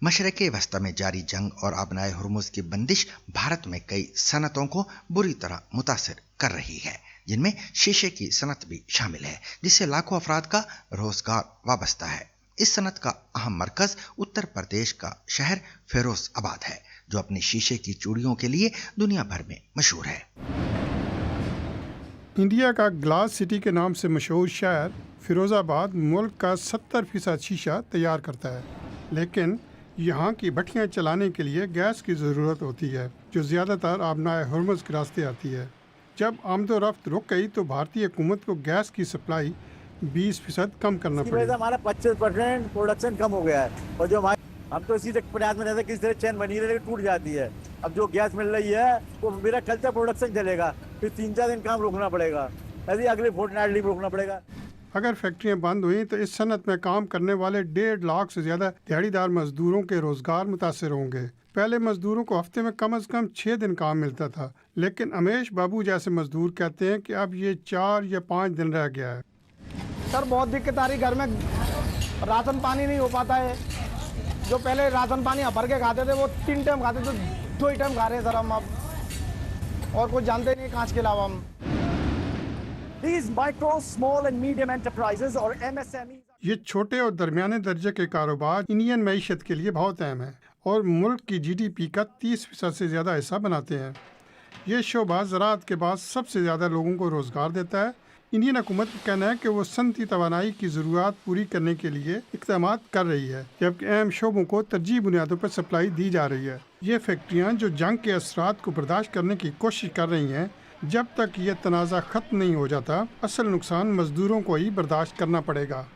मशरक़ वस्ती में जारी जंग और आबनाए हुर्मुज़ की बंदिश भारत में कई सनतों को बुरी तरह मुतासिर कर रही है, जिनमें शीशे की सनत भी शामिल है, जिससे लाखों अफराद का रोजगार वाबस्ता है। इस सनत का अहम मरकज उत्तर प्रदेश का शहर फिरोजाबाद है, जो अपनी शीशे की चूड़ियों के लिए दुनिया भर में मशहूर है। इंडिया का ग्लास सिटी के नाम से मशहूर शहर फिरोजाबाद मुल्क का 70% शीशा तैयार करता है, लेकिन यहाँ की भट्टियाँ चलाने के लिए गैस की ज़रूरत होती है, जो ज़्यादातर आबनाए हुर्मुज़ के रास्ते आती है। जब आमदोरफ्त रुक गई तो भारतीय हुकूमत को गैस की सप्लाई 20% कम करना पड़ा। हमारा 25% प्रोडक्शन कम हो गया है, और जो हम तो इसी प्रयास में रहते हैं किस तरह चैन बनी रहे, टूट जाती है। अब जो गैस मिल रही है वो मेरा कल्चर प्रोडक्शन चलेगा, फिर 3-4 दिन काम रोकना पड़ेगा, ऐसे अगले फोर्टनाइटली रोकना पड़ेगा। अगर फैक्ट्रियां बंद हुई तो इस सनत में काम करने वाले 1.5 लाख से ज़्यादा दिहाड़ीदार मजदूरों के रोजगार मुतासर होंगे। पहले मजदूरों को हफ्ते में कम से कम 6 दिन काम मिलता था, लेकिन अमेश बाबू जैसे मजदूर कहते हैं कि अब ये 4 या 5 दिन रह गया है। सर बहुत दिक्कत आ रही, घर में राशन पानी नहीं हो पाता है। जो पहले राशन पानी भर के खाते थे वो 3 टाइम खाते थे, 2 ही टाइम खा रहे हैं सर हम अब, और कुछ जानते नहीं कांच के अलावा हम। These micro, small and medium enterprises or MSMEs. ये छोटे और दरमियाने दर्जे के कारोबार इंडियन मईशत के लिए बहुत अहम है और मुल्क की GDP का 30% से ज़्यादा हिस्सा बनाते हैं। ये शोबा ज़राअत के बाद सबसे ज़्यादा लोगों को रोज़गार देता है। इंडियन हुकूमत का कहना है कि वो सनती तवानाई की ज़रूरत पूरी करने के लिए इक़दाम कर रही है, जबकि अहम शोबों को तरजीह बुनियादों पर सप्लाई दी जा रही है। ये फैक्ट्रियाँ जो जंग के असरात को बर्दाश्त करने की कोशिश कर रही हैं, जब तक ये तनाज़ा ख़त्म नहीं हो जाता, असल नुकसान मज़दूरों को ही बर्दाश्त करना पड़ेगा।